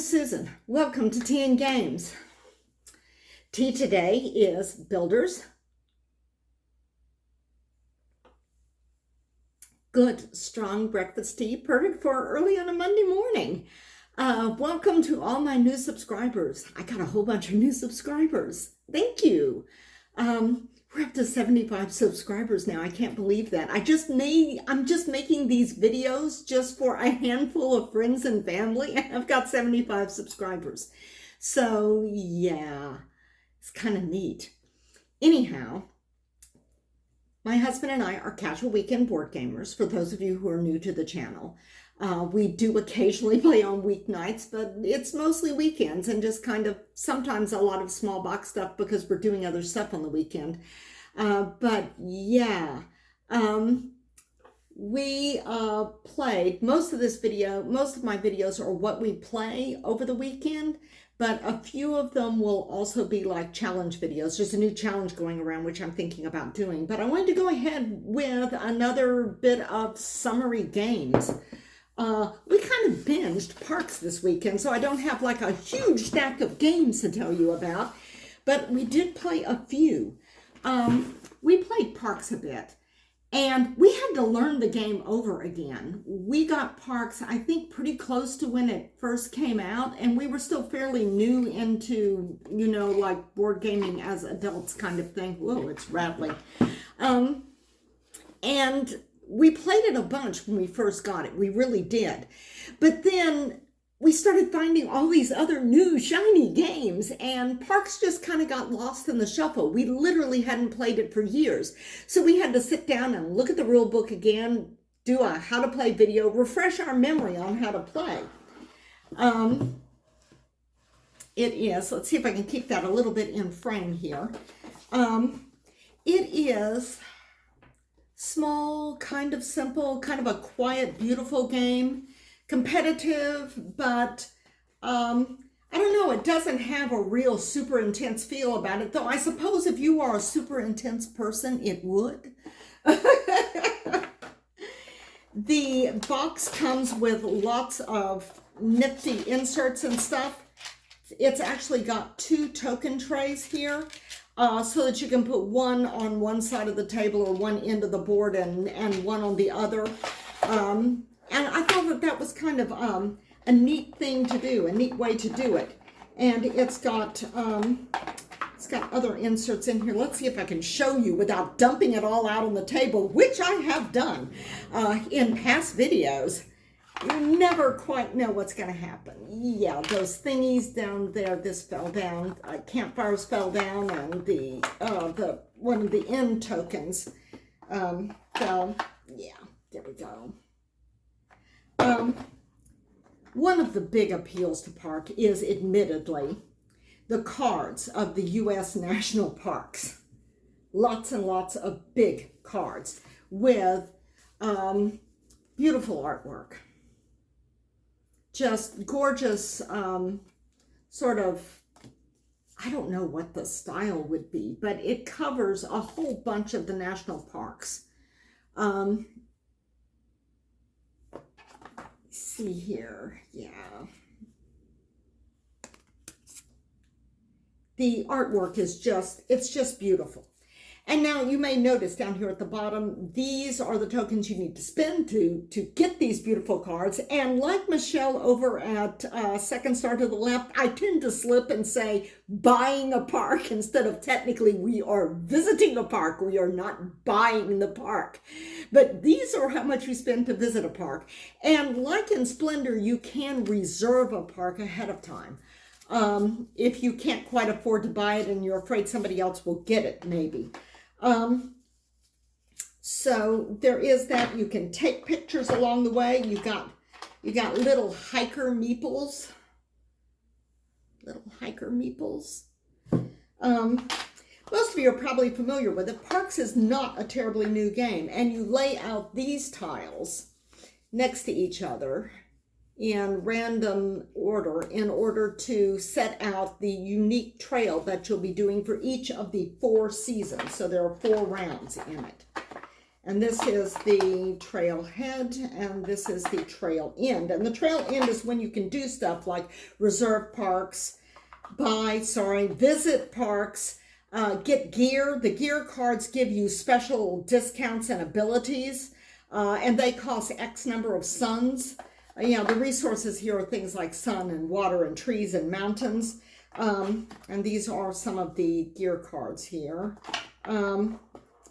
Susan. Welcome to Tea and Games. Tea today is Builders. Good, strong breakfast tea, perfect for early on a Monday morning. Welcome to all my new subscribers. I got a whole bunch of new subscribers. Thank you. We're up to 75 subscribers now. I can't believe that. I'm just making these videos just for a handful of friends and family. I've got 75 subscribers. So yeah, it's kind of neat. Anyhow, my husband and I are casual weekend board gamers, for those of you who are new to the channel. We do occasionally play on weeknights, but it's mostly weekends and just kind of sometimes a lot of small box stuff because we're doing other stuff on the weekend. But yeah, we played most of my videos are what we play over the weekend, but a few of them will also be like challenge videos. There's a new challenge going around, which I'm thinking about doing, but I wanted to go ahead with another bit of summary games. We kind of binged Parks this weekend, so I don't have like a huge stack of games to tell you about, but we did play a few. We played Parks a bit, and we had to learn the game over again. We got Parks, I think, pretty close to when it first came out, and we were still fairly new into, you know, like board gaming as adults kind of thing. Whoa, it's rattling. And we played it a bunch when we first got it. We really did. But then we started finding all these other new shiny games, and Parks just kind of got lost in the shuffle. We literally hadn't played it for years. So we had to sit down and look at the rule book again, do a how to play video, refresh our memory on how to play. It is, let's see if I can keep that a little bit in frame here. It is small, kind of simple, kind of a quiet, beautiful game. Competitive, but I don't know, it doesn't have a real super intense feel about it, though I suppose if you are a super intense person, it would. The box comes with lots of nifty inserts and stuff. It's actually got 2 token trays here, so that you can put one on one side of the table or one end of the board and one on the other. And I thought that was kind of a neat thing to do, a neat way to do it. And it's got other inserts in here. Let's see if I can show you without dumping it all out on the table, which I have done in past videos. You never quite know what's going to happen. Yeah, those thingies down there, this fell down. Campfires fell down, and the one of the end tokens fell. Yeah, there we go. One of the big appeals to Park is admittedly the cards of the U.S. national parks. Lots and lots of big cards with beautiful artwork. Just gorgeous, sort of, I don't know what the style would be, but it covers a whole bunch of the national parks. See here, yeah. The artwork is it's just beautiful. And now you may notice down here at the bottom, these are the tokens you need to spend to get these beautiful cards. And like Michelle over at Second Star to the Left, I tend to slip and say buying a park instead of technically we are visiting a park. We are not buying the park. But these are how much you spend to visit a park. And like in Splendor, you can reserve a park ahead of time. If you can't quite afford to buy it and you're afraid somebody else will get it, maybe. So there is that. You can take pictures along the way. You got little hiker meeples. Most of you are probably familiar with it. Parks is not a terribly new game, and you lay out these tiles next to each other in random order in order to set out the unique trail that you'll be doing for each of the 4 seasons. So there are 4 rounds in it. And this is the trail head, and this is the trail end. And the trail end is when you can do stuff like reserve parks, visit parks, get gear. The gear cards give you special discounts and abilities, and they cost X number of suns. The resources here are things like sun and water and trees and mountains. And these are some of the gear cards here.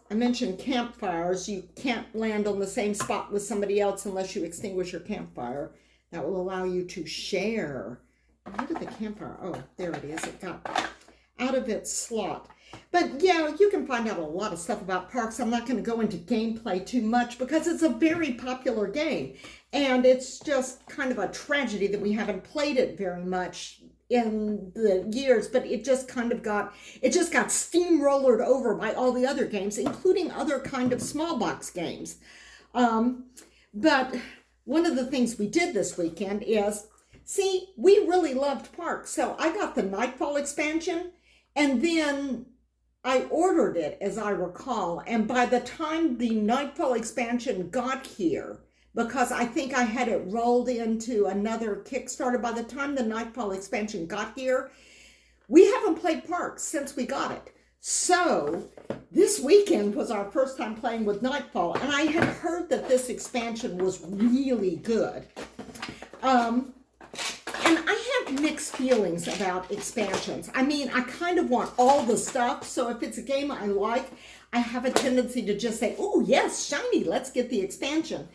I mentioned campfires. You can't land on the same spot with somebody else unless you extinguish your campfire. That will allow you to share. Where did the campfire? Oh, there it is. It got out of its slot. But yeah, you can find out a lot of stuff about parks. I'm not going to go into gameplay too much because it's a very popular game. And it's just kind of a tragedy that we haven't played it very much in the years, but it just got steamrollered over by all the other games, including other kind of small box games. But one of the things we did this weekend is, see, we really loved parks. So I got the Nightfall expansion, and then I ordered it, as I recall. And by the time the Nightfall expansion got here, because I think I had it rolled into another Kickstarter, by the time the Nightfall expansion got here, we haven't played parks since we got it. So this weekend was our first time playing with Nightfall, and I had heard that this expansion was really good. And I have mixed feelings about expansions. I mean, I kind of want all the stuff. So if it's a game I like, I have a tendency to just say, oh, yes, shiny, let's get the expansion.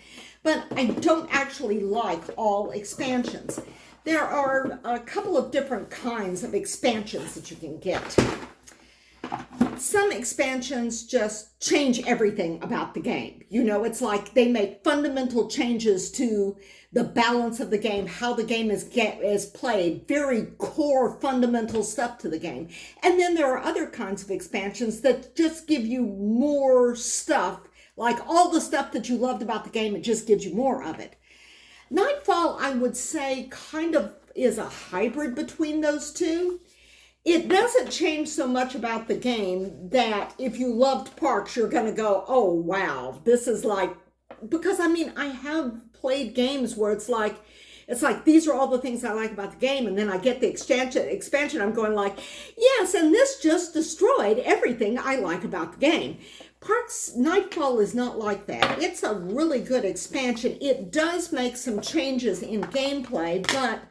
But I don't actually like all expansions. There are a couple of different kinds of expansions that you can get. Some expansions just change everything about the game. It's like they make fundamental changes to the balance of the game, how the game is played, very core fundamental stuff to the game. And then there are other kinds of expansions that just give you more stuff, like all the stuff that you loved about the game, it just gives you more of it. Nightfall, I would say, kind of is a hybrid between those two. It doesn't change so much about the game that if you loved parks, you're going to go, oh, wow, this is like, because I mean, I have played games where it's like, these are all the things I like about the game. And then I get the expansion. I'm going like, yes, and this just destroyed everything I like about the game. Parks Nightfall is not like that. It's a really good expansion. It does make some changes in gameplay, but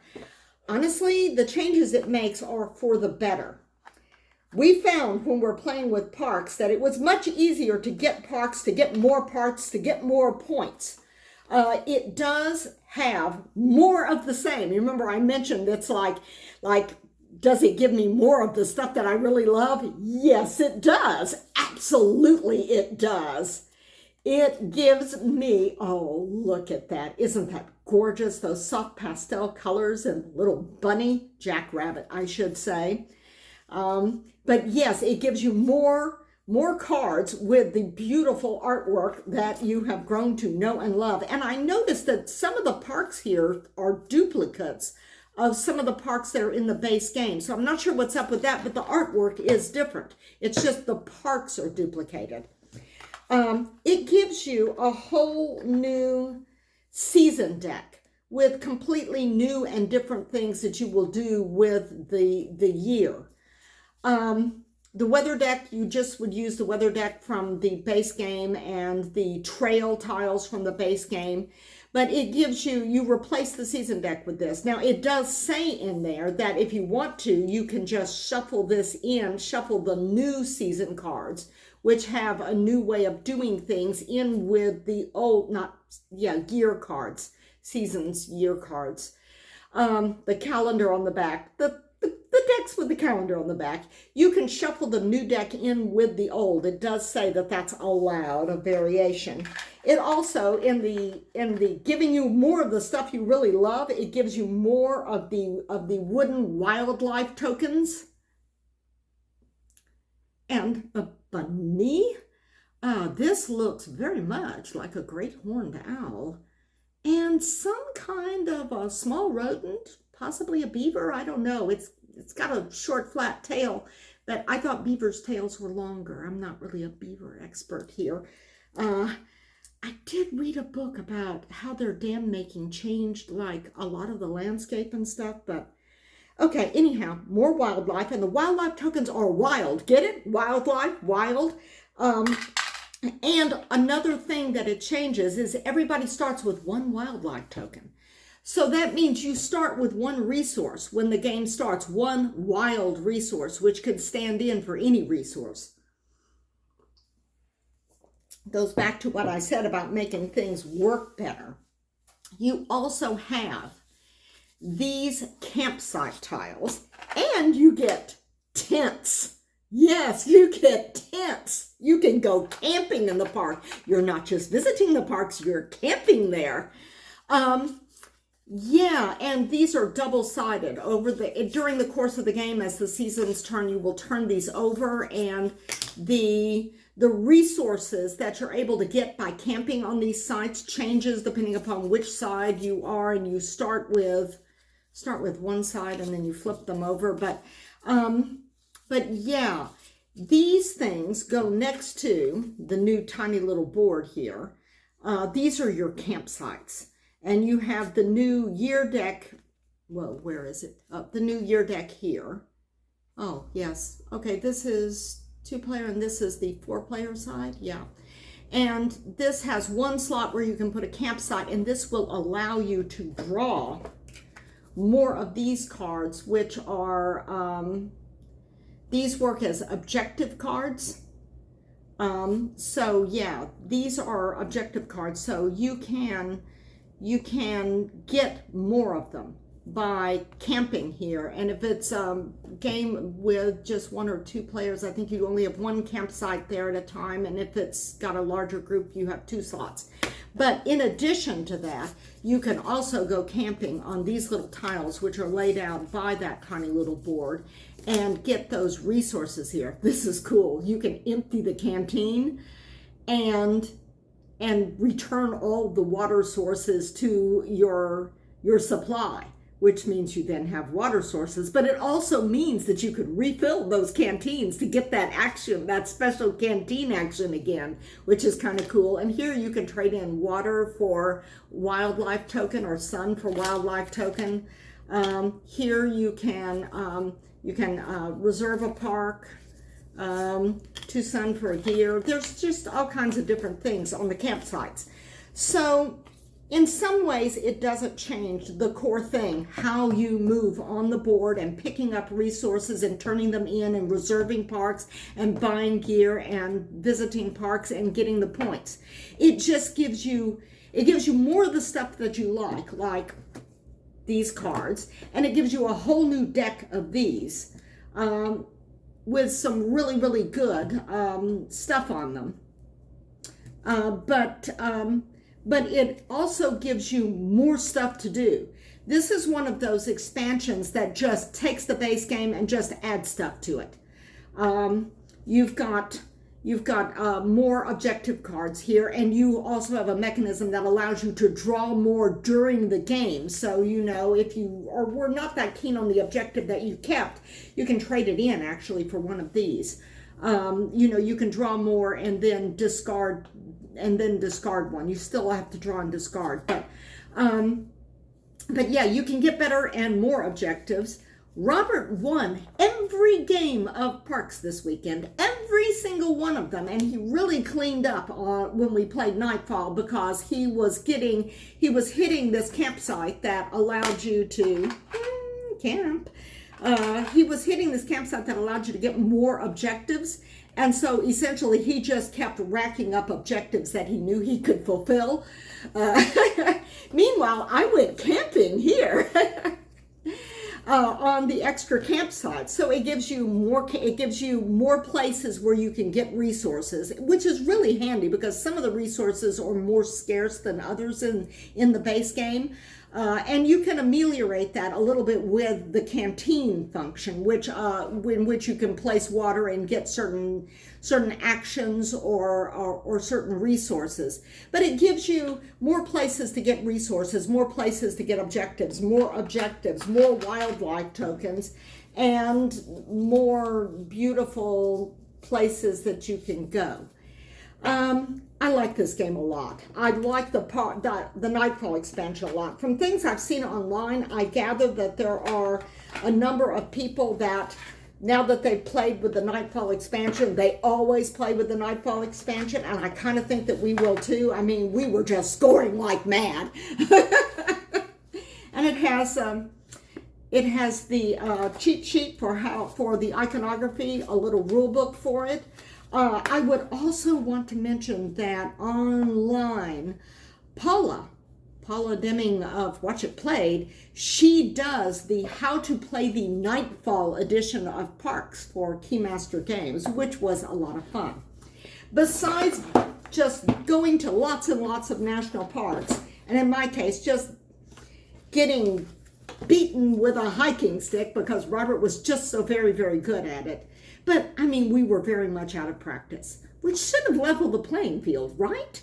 honestly, the changes it makes are for the better. We found when we're playing with parks that it was much easier to get parks, to get more parts, to get more points. It does have more of the same. You remember I mentioned it's like, does it give me more of the stuff that I really love? Yes, it does. Absolutely, it does. It gives me, oh, look at that. Isn't that gorgeous? Those soft pastel colors and little bunny, jackrabbit, I should say. But yes, it gives you more cards with the beautiful artwork that you have grown to know and love. And I noticed that some of the parks here are duplicates of some of the parks that are in the base game. So I'm not sure what's up with that, but the artwork is different. It's just the parks are duplicated. It gives you a whole new season deck with completely new and different things that you will do with the year. The weather deck, you just would use the weather deck from the base game and the trail tiles from the base game. But it gives you replace the season deck with this. Now, it does say in there that if you want to, you can just shuffle this in, shuffle the new season cards, which have a new way of doing things in with the old, year cards, seasons, year cards. The calendar on the back, the decks with the calendar on the back. You can shuffle the new deck in with the old. It does say that that's allowed, a variation. It also, in the giving you more of the stuff you really love, it gives you more of the wooden wildlife tokens. And a bunny. This looks very much like a great horned owl. And some kind of a small rodent, possibly a beaver, I don't know. It's got a short, flat tail, but I thought beavers' tails were longer. I'm not really a beaver expert here. I did read a book about how their dam making changed like a lot of the landscape and stuff, but okay, anyhow, more wildlife, and the wildlife tokens are wild. Get it? Wildlife, wild. And another thing that it changes is everybody starts with one wildlife token. So that means you start with one resource when the game starts, one wild resource, which could stand in for any resource. Goes back to what I said about making things work better. You also have these campsite tiles, and you get tents. Yes, you get tents. You can go camping in the park. You're not just visiting the parks, you're camping there. Yeah, and these are double-sided. During the course of the game, as the seasons turn, you will turn these over, and the resources that you're able to get by camping on these sites changes depending upon which side you are, and you start with one side and then you flip them over. But yeah, these things go next to the new tiny little board here. These are your campsites. And you have the new year deck. Well, where is it? The new year deck here. Oh, yes. Okay, this is 2-player and this is the 4-player side. Yeah. And this has one slot where you can put a campsite, and this will allow you to draw more of these cards, which are, these work as objective cards. So yeah, these are objective cards. So you can get more of them by camping here. And if it's a game with just 1 or 2 players, I think you only have 1 campsite there at a time. And if it's got a larger group, you have 2 slots. But in addition to that, you can also go camping on these little tiles, which are laid out by that tiny little board, and get those resources here. This is cool. You can empty the canteen and return all the water sources to your supply, which means you then have water sources. But it also means that you could refill those canteens to get that action, that special canteen action again, which is kind of cool. And here you can trade in water for wildlife token or sun for wildlife token. Here you can reserve a park, 2 sun for a year. There's just all kinds of different things on the campsites. So in some ways, it doesn't change the core thing, how you move on the board and picking up resources and turning them in and reserving parks and buying gear and visiting parks and getting the points. It just gives you more of the stuff that you like these cards, and it gives you a whole new deck of these with some really, really good stuff on them. But it also gives you more stuff to do. This is one of those expansions that just takes the base game and just adds stuff to it. You've got more objective cards here, and you also have a mechanism that allows you to draw more during the game. So, if you were not that keen on the objective that you kept, you can trade it in actually for one of these. You can draw more and then discard one. You still have to draw and discard, but yeah, you can get better and more objectives. Robert won every game of Parks this weekend, every single one of them, and he really cleaned up when we played Nightfall, because he was hitting this campsite that allowed you to camp. He was hitting this campsite that allowed you to get more objectives. And so essentially he just kept racking up objectives that he knew he could fulfill. Meanwhile, I went camping here on the extra campsite. So it gives you more places where you can get resources, which is really handy because some of the resources are more scarce than others in the base game. And you can ameliorate that a little bit with the canteen function, in which you can place water and get certain actions or certain resources. But it gives you more places to get resources, more places to get objectives, more wildlife tokens, and more beautiful places that you can go. I like this game a lot. I like the Nightfall expansion a lot. From things I've seen online, I gather that there are a number of people that, now that they've played with the Nightfall expansion, they always play with the Nightfall expansion, and I kind of think that we will too. I mean, we were just scoring like mad. And it has the cheat sheet for the iconography, a little rule book for it. I would also want to mention that online, Paula Deming of Watch It Played, she does the how to play the Nightfall edition of Parks for Keymaster Games, which was a lot of fun. Besides just going to lots and lots of national parks, and in my case, just getting beaten with a hiking stick because Robert was just so very, very good at it. But, I mean, we were very much out of practice, which should have leveled the playing field, right?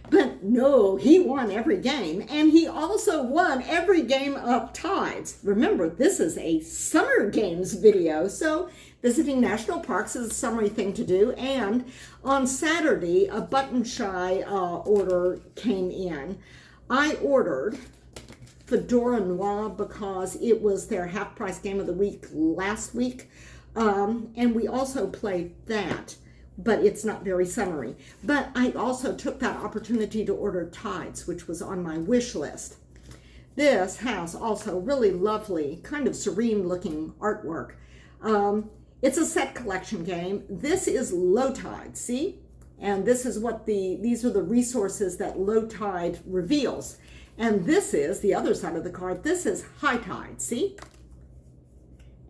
But no, he won every game, and he also won every game of Tides. Remember, this is a summer games video, so visiting national parks is a summery thing to do. And on Saturday, a Button Shy order came in. I ordered Fedora Noir because it was their half-price game of the week last week. And we also played that, but it's not very summery. But I also took that opportunity to order Tides, which was on my wish list. This has also really lovely, kind of serene looking artwork. It's a set collection game. This is Low Tide, see? And this is what these are the resources that Low Tide reveals. And this is the other side of the card. This is High Tide, see?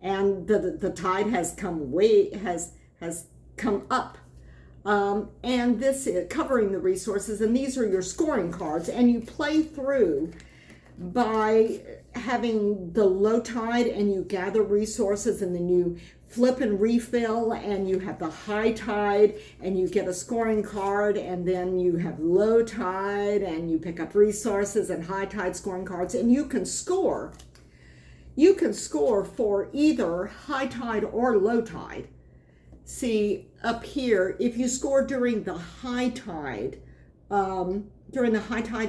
And the tide has come has come up. And this is covering the resources, and these are your scoring cards, and you play through by having the low tide, and you gather resources, and then you flip and refill, and you have the high tide, and you get a scoring card, and then you have low tide, and you pick up resources and high tide scoring cards, and you can score. You can score for either high tide or low tide. See up here, if you score during the high tide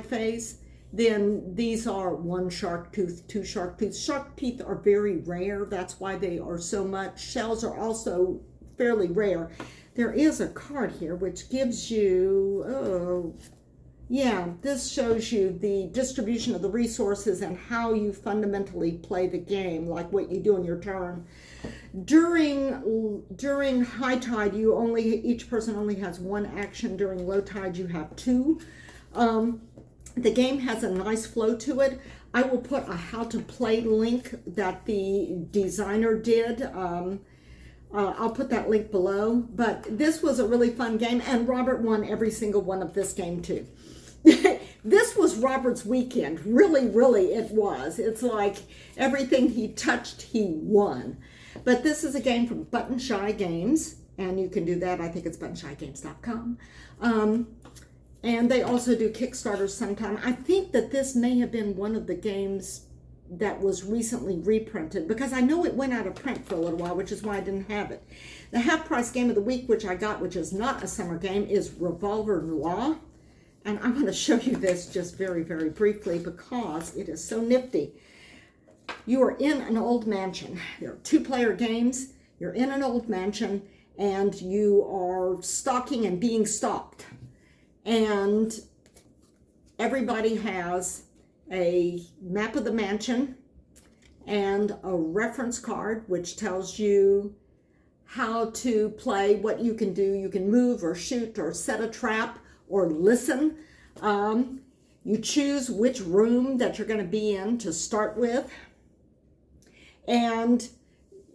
phase, then these are 1 shark tooth, 2 shark teeth. Shark teeth are very rare. That's why they are so much. Shells are also fairly rare. There is a card here which gives you, this shows you the distribution of the resources and how you fundamentally play the game, like what you do in your turn. During high tide, each person only has 1 action. During low tide, you have 2. The game has a nice flow to it. I will put a how to play link that the designer did. I'll put that link below. But this was a really fun game, and Robert won every single one of this game too. This was Robert's weekend. Really, really, it was. It's like everything he touched, he won. But this is a game from Button Shy Games, and you can do that. I think it's buttonshygames.com. And they also do Kickstarters sometime. I think that this may have been one of the games that was recently reprinted, because I know it went out of print for a little while, which is why I didn't have it. The half-price game of the week, which I got, which is not a summer game, is Revolver Noir. And I'm going to show you this just very, very briefly because it is so nifty. You are in an old mansion. There are 2-player games. You're in an old mansion, and you are stalking and being stalked. And everybody has a map of the mansion and a reference card which tells you how to play, what you can do. You can move or shoot or set a trap or listen. You choose which room that you're going to be in to start with. And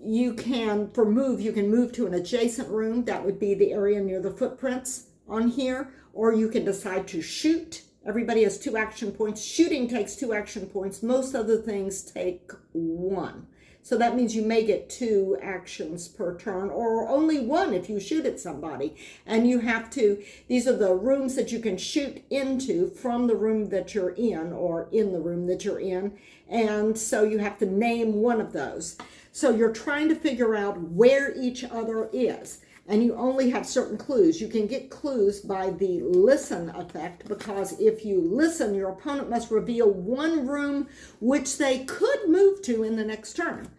you can, for move, you can move to an adjacent room. That would be the area near the footprints on here. Or you can decide to shoot. Everybody has 2 action points. Shooting takes 2 action points. Most other things take 1. So that means you may get 2 actions per turn, or only 1 if you shoot at somebody. And you have to, these are the rooms that you can shoot into from the room that you're in, or in the room that you're in. And so you have to name one of those. So you're trying to figure out where each other is. and you only have certain clues. You can get clues by the listen effect, because if you listen, your opponent must reveal one room which they could move to in the next turn.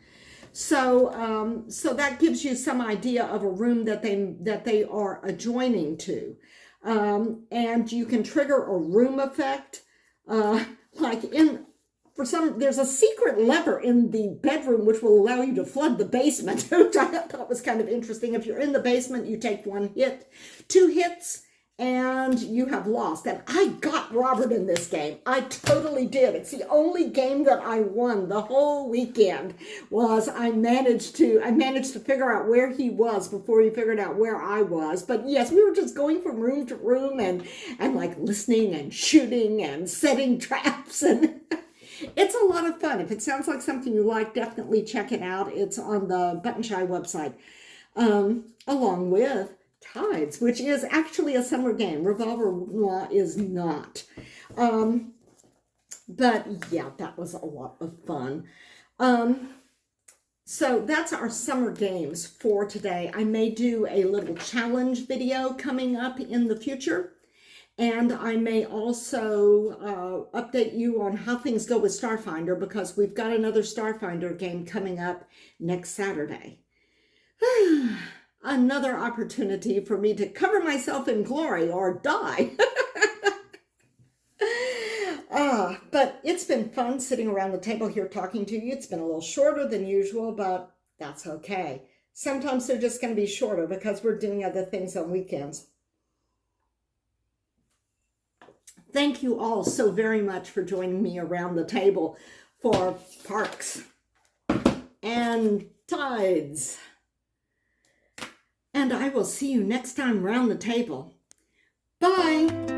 So, so that gives you some idea of a room that they are adjoining to, and you can trigger a room effect, like there's a secret lever in the bedroom which will allow you to flood the basement, which I thought was kind of interesting. If you're in the basement, you take 1 hit, 2 hits, and you have lost. And I got Robert in this game. I totally did. It's the only game that I won the whole weekend. I managed to figure out where he was before he figured out where I was. But yes, we were just going from room to room and like listening and shooting and setting traps, and it's a lot of fun. If it sounds like something you like, definitely check it out. It's on the Button Shy website, along with Tides, which is actually a summer game. Revolver Noir is not. But yeah, that was a lot of fun. So that's our summer games for today. I may do a little challenge video coming up in the future. And I may also update you on how things go with Starfinder, because we've got another Starfinder game coming up next Saturday. Another opportunity for me to cover myself in glory or die. But it's been fun sitting around the table here talking to you. It's been a little shorter than usual, but that's okay. Sometimes they're just going to be shorter because we're doing other things on weekends. Thank you all so very much for joining me around the table for Parks and Tides. And I will see you next time around the table. Bye.